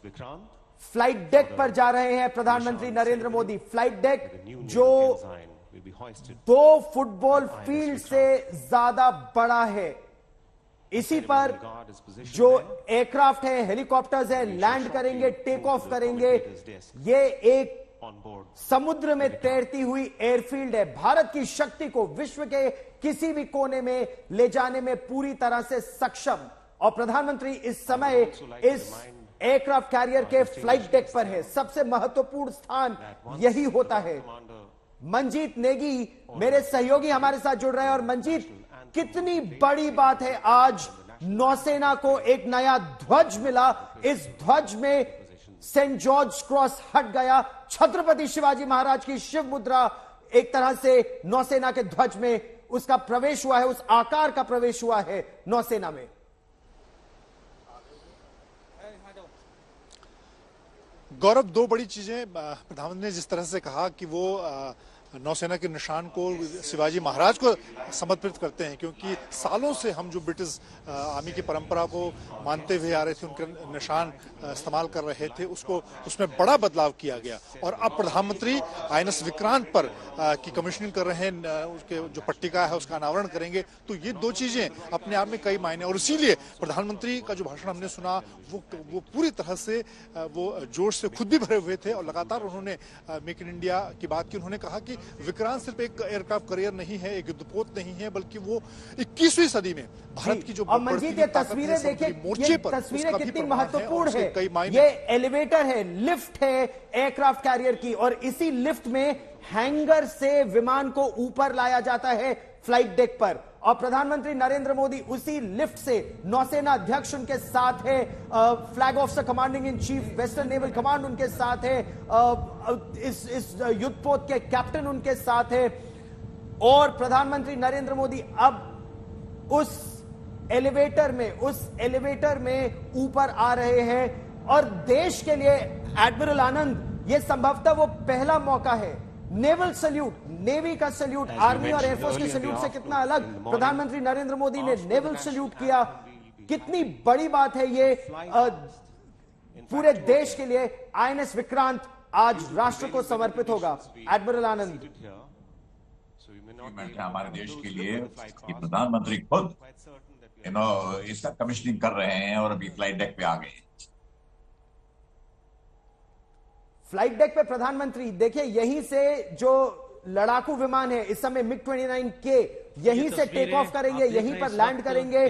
Flight deck पर जा रहे हैं प्रधानमंत्री नरेंद्र मोदी। फ्लाइट डेक जो 2 फुटबॉल फील्ड से ज्यादा बड़ा है, इसी पर जो एयरक्राफ्ट है, हेलीकॉप्टर्स है, लैंड करेंगे, टेक ऑफ करेंगे। ये एक समुद्र में तैरती हुई एयरफील्ड है। भारत की शक्ति को विश्व के किसी भी कोने में ले जाने में पूरी तरह से सक्षम। और प्रधानमंत्री इस समय इस एयरक्राफ्ट कैरियर के फ्लाइट डेक पर है। सबसे महत्वपूर्ण स्थान यही होता है। मंजीत नेगी मेरे सहयोगी हमारे साथ जुड़ रहे हैं। और मंजीत, कितनी बड़ी बात है, आज नौसेना को एक नया ध्वज मिला। इस ध्वज में सेंट जॉर्ज क्रॉस हट गया। छत्रपति शिवाजी महाराज की शिव मुद्रा एक तरह से नौसेना के ध्वज में उसका प्रवेश हुआ है, उस आकार का प्रवेश हुआ है नौसेना में। गौरव, 2 बड़ी चीजें प्रधानमंत्री ने जिस तरह से कहा कि वो नौसेना के निशान को शिवाजी महाराज को समर्पित करते हैं, क्योंकि सालों से हम जो ब्रिटिश आर्मी की परंपरा को मानते हुए आ रहे थे, उनके निशान इस्तेमाल कर रहे थे, उसमें बड़ा बदलाव किया गया। और अब प्रधानमंत्री INS विक्रांत पर की कमीशनिंग कर रहे हैं, उसके जो पट्टिका है उसका अनावरण करेंगे। तो ये 2 चीजें अपने आप में कई मायने, और इसीलिए प्रधानमंत्री का जो भाषण हमने सुना वो पूरी तरह से वो जोश से खुद भी भरे हुए थे। और लगातार उन्होंने मेक इन इंडिया की बात की। उन्होंने कहा कि विक्रांत सिर्फ एक एयरक्राफ्ट करियर नहीं है, एक युद्धपोत नहीं है, बल्कि वो 21वीं सदी में भारत की जो मंजीत, ये तस्वीरें देखिए, ये तस्वीरें कितनी महत्वपूर्ण है। ये एलिवेटर है, लिफ्ट है एयरक्राफ्ट कैरियर की, और इसी लिफ्ट में हैंगर से विमान को ऊपर लाया जाता है फ्लाइट डेक पर। और प्रधानमंत्री नरेंद्र मोदी उसी लिफ्ट से, नौसेना अध्यक्ष उनके साथ है, flag officer commanding in chief western naval command उनके साथ है, इस युद्धपोत के कैप्टन उनके साथ है। और प्रधानमंत्री नरेंद्र मोदी अब उस एलिवेटर में ऊपर आ रहे हैं। और देश के लिए एडमिरल आनंद, ये संभवतः वो पहला मौका है। नेवल सल्यूट, नेवी का सल्यूट, आर्मी और एयरफोर्स के सल्यूट से कितना अलग प्रधानमंत्री नरेंद्र मोदी ने नेवल सल्यूट किया। कितनी बड़ी बात है ये पूरे देश के लिए। INS विक्रांत आज राष्ट्र को समर्पित होगा। एडमिरल आनंद, हमारे देश के लिए कि प्रधानमंत्री खुद इसका कमीशनिंग कर रहे हैं और अभी फ्लाइट डेक पे आ गए। फ्लाइट डेक पे प्रधानमंत्री, देखिए यहीं से जो लड़ाकू विमान है इस समय MiG-29K, यहीं से टेक ऑफ करेंगे, यहीं पर लैंड करेंगे।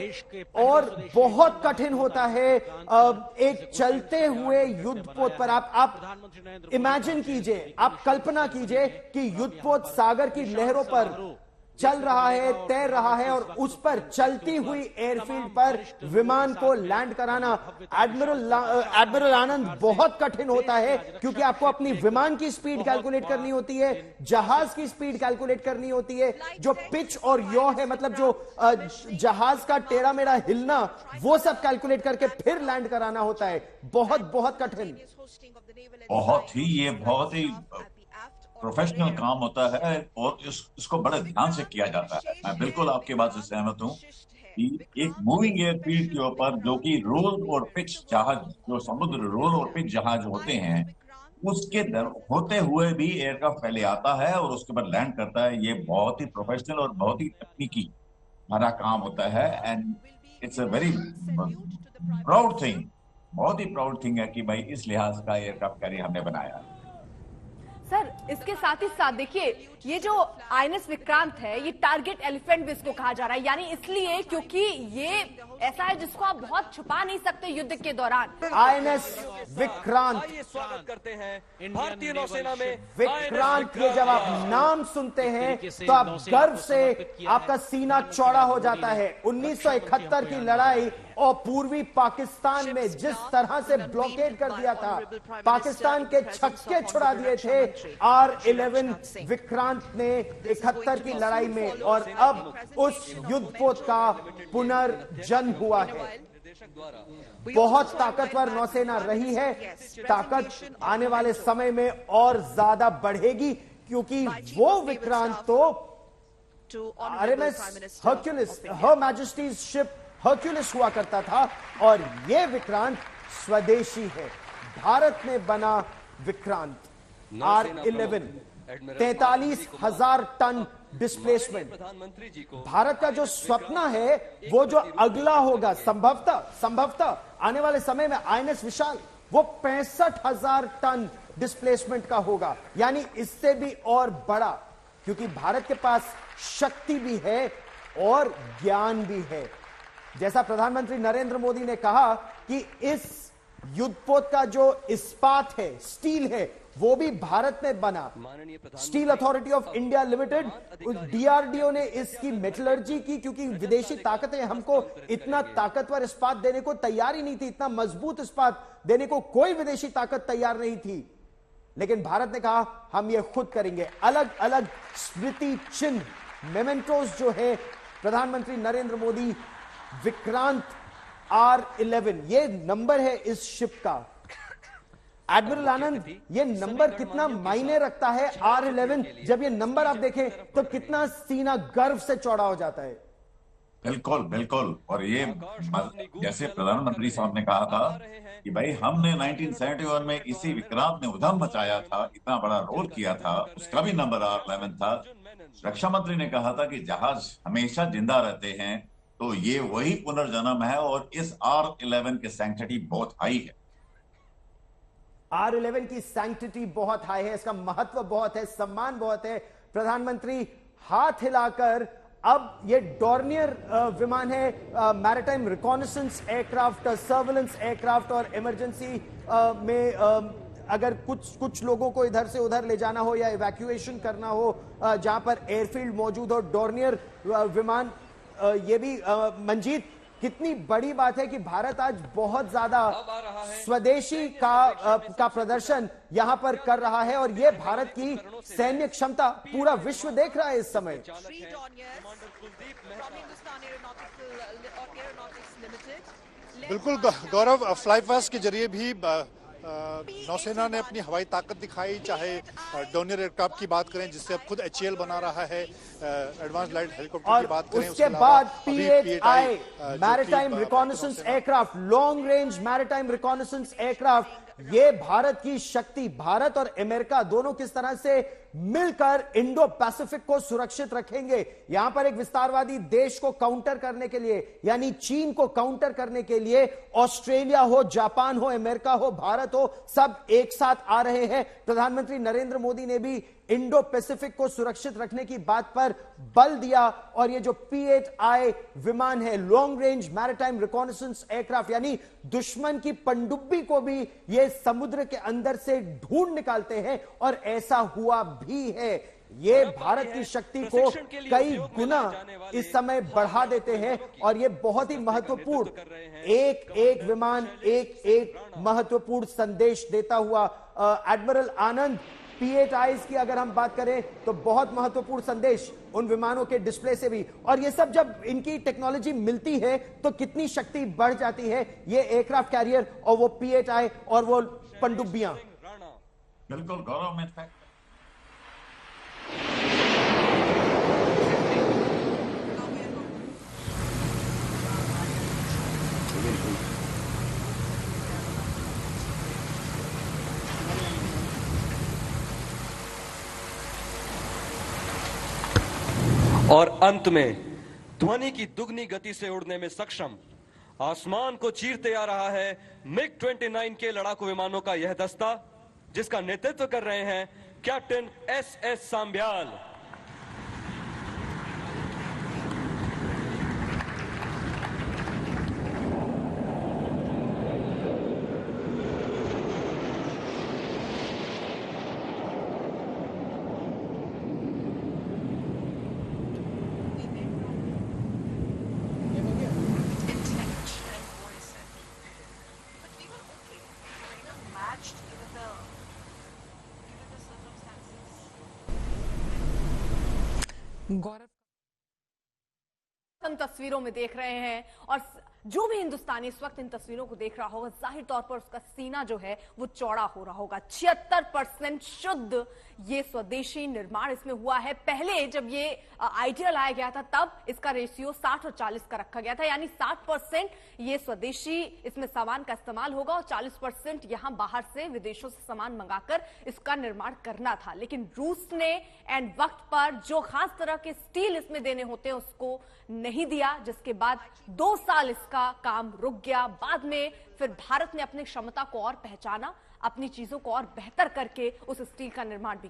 और बहुत कठिन होता है एक चलते हुए युद्धपोत पर। आप इमेजिन कीजिए, आप कल्पना कीजिए कि युद्धपोत सागर की लहरों पर चल रहा है, तैर रहा है, और उस पर चलती हुई एयरफील्ड पर विमान को लैंड कराना एडमिरल आनंद बहुत कठिन होता है, क्योंकि आपको अपनी विमान की स्पीड कैलकुलेट करनी होती है, जहाज की स्पीड कैलकुलेट करनी होती है, जो पिच और यॉ है, मतलब जो जहाज का टेढ़ा मेढ़ा हिलना, वो सब कैलकुलेट करके फिर लैंड कराना होता है। बहुत कठिन, बहुत ही प्रोफेशनल काम होता है, और इसको बड़े ध्यान से किया जाता है। मैं बिल्कुल आपकी बात से सहमत हूँ कि एक मूविंग एयरफील्ड के ऊपर, जो कि रोल और पिच जहाज, जो समुद्र रोल और पिच जहाज होते हैं, उसके होते हुए भी एयरक्राफ्ट पहले आता है और उसके बाद लैंड करता है। ये बहुत ही प्रोफेशनल और बहुत ही तकनीकी भरा काम होता है। And it's a very proud thing, बहुत ही प्राउड थिंग है कि भाई इस लिहाज का एयरक्राफ्ट कैरियर हमने बनाया है। सर, इसके साथ ही साथ देखिए, ये जो INS विक्रांत है, ये टारगेट एलिफेंट भी इसको कहा जा रहा है, यानी इसलिए क्योंकि ये ऐसा है जिसको आप बहुत छुपा नहीं सकते युद्ध के दौरान। INS विक्रांत, स्वागत करते हैं भारतीय नौसेना में विक्रांत के जब आप नाम सुनते हैं तो आप गर्व से आपका सीना चौड़ा हो जाता है। 1971 की लड़ाई और पूर्वी पाकिस्तान में जिस तरह से ब्लॉकेड कर दिया था, पाकिस्तान के छक्के छुड़ा दिए थे R-11 विक्रांत ने 71 की लड़ाई में, और अब उस युद्धपोत का पुनर्जन्म हुआ है। बहुत ताकतवर नौसेना रही है, ताकत आने वाले समय में और ज्यादा बढ़ेगी, क्योंकि वो विक्रांत तो RMS हर्क्यूलिस, हर मैजेस्टीज शिप हर्क्यूलिस हुआ करता था, और ये विक्रांत स्वदेशी है। भारत में बना विक्रांत R11, 43,000 टन डिस्प्लेसमेंट। प्रधानमंत्री जी को भारत का जो स्वप्न है वो जो अगला होगा संभवतः आने वाले समय में INS विशाल वो 65,000 टन डिस्प्लेसमेंट का होगा, यानी इससे भी और बड़ा, क्योंकि भारत के पास शक्ति भी है और ज्ञान भी है। जैसा प्रधानमंत्री नरेंद्र मोदी ने कहा कि इस युद्धपोत का जो इस्पात है, स्टील है, वो भी भारत में बना। Steel authority of India limited, DRDO ने इसकी मेटलर्जी की, क्योंकि विदेशी ताकतें हमको इतना ताकतवर इस्पात देने को तैयार ही नहीं थी, इतना मजबूत इस्पात देने को कोई विदेशी ताकत तैयार नहीं थी। लेकिन भारत ने कहा हम ये खुद करेंगे। अलग अलग स्मृति चिन्ह, मेमेंटोस जो है प्रधानमंत्री नरेंद्र मोदी, विक्रांत R11 ये नंबर है इस शिप का। एडमिरल आनंद, ये नंबर कितना मायने रखता है R11? जब ये नंबर आप देखें तो कितना सीना गर्व से चौड़ा हो जाता है। बिल्कुल बिल्कुल। और ये जैसे प्रधानमंत्री साहब ने कहा था कि भाई हमने 1971 में इसी विक्रांत ने उधम मचाया था, इतना बड़ा रोल किया था, उसका भी नंबर R11 था। रक्षा मंत्री ने कहा था कि जहाज हमेशा जिंदा रहते हैं, तो ये वही पुनर्जन्म है और इस R11 की सैंक्टिटी बहुत हाई है। R11 की सैंक्टिटी बहुत हाई है, इसका महत्व बहुत है, सम्मान बहुत है। प्रधानमंत्री हाथ हिलाकर, अब ये डॉर्नियर विमान है, maritime reconnaissance aircraft, surveillance aircraft और इमरजेंसी में अगर कुछ लोगों को इधर से उधर ले जाना हो या इवैक्यूएशन करना हो, जहां पर एयरफील्ड मौजूद हो, डॉर्नियर विमान, ये भी मंजीत कितनी बड़ी बात है कि भारत आज बहुत ज्यादा स्वदेशी का प्रदर्शन यहां पर कर रहा है, और ये भारत की सैन्य क्षमता पूरा विश्व देख रहा है इस समय। बिल्कुल गौरव, फ्लाईपास्ट के जरिए भी नौसेना ने अपनी हवाई ताकत दिखाई, चाहे डॉर्नियर एयरक्राफ्ट की बात करें जिससे अब खुद HAL बना रहा है, एडवांस लाइट हेलीकॉप्टर की बात करें, उसके बाद P8I maritime reconnaissance aircraft, long range maritime reconnaissance aircraft, ये भारत की शक्ति, भारत और अमेरिका दोनों किस तरह से मिलकर इंडो पैसिफिक को सुरक्षित रखेंगे। यहां पर एक विस्तारवादी देश को काउंटर करने के लिए, यानी चीन को काउंटर करने के लिए ऑस्ट्रेलिया हो, जापान हो, अमेरिका हो, भारत हो, सब एक साथ आ रहे हैं। प्रधानमंत्री नरेंद्र मोदी ने भी इंडो पैसिफिक को सुरक्षित रखने की बात पर बल दिया, और ये जो P8I विमान है, long range maritime reconnaissance aircraft, यानी दुश्मन की पनडुब्बी को भी ये समुद्र के अंदर से ढूंढ निकालते हैं, और ऐसा हुआ भी है। ये भारत की शक्ति को कई गुना इस समय बढ़ा देते हैं, और ये बहुत ही महत्वपूर्ण, एक एक विमान एक एक महत्वपूर्ण संदेश देता हुआ। एडमिरल आनंद, P8Is की अगर हम बात करें तो बहुत महत्वपूर्ण संदेश उन विमानों के डिस्प्ले से भी, और ये सब जब इनकी टेक्नोलॉजी मिलती है तो कितनी शक्ति बढ़ जाती है। ये एयरक्राफ्ट कैरियर और वो P8I और वो पनडुब्बियां। बिल्कुल गौरव में और अंत में ध्वनि की दुगनी गति से उड़ने में सक्षम, आसमान को चीरते आ रहा है MiG-29 के लड़ाकू विमानों का यह दस्ता, जिसका नेतृत्व कर रहे हैं कैप्टन SS सांब्याल। हम तस्वीरों में देख रहे हैं, और जो भी हिंदुस्तानी इस वक्त इन तस्वीरों को देख रहा होगा, जाहिर तौर पर उसका सीना जो है वो चौड़ा हो रहा होगा। 76% शुद्ध ये स्वदेशी निर्माण इसमें हुआ है। पहले जब ये आइडिया लाया गया था तब इसका रेशियो 60 और 40 का रखा गया था, यानी 60% ये स्वदेशी इसमें सामान का इस्तेमाल होगा और 40% यहां बाहर से विदेशों से सामान मंगाकर इसका निर्माण करना था। लेकिन रूस ने एंड वक्त पर जो खास तरह के स्टील इसमें देने होते हैं उसको नहीं दिया, जिसके बाद 2 साल इसका काम रुक गया। बाद में फिर भारत ने अपनी क्षमता को और पहचाना, अपनी चीजों को और बेहतर करके उस स्टील का निर्माण भी किया।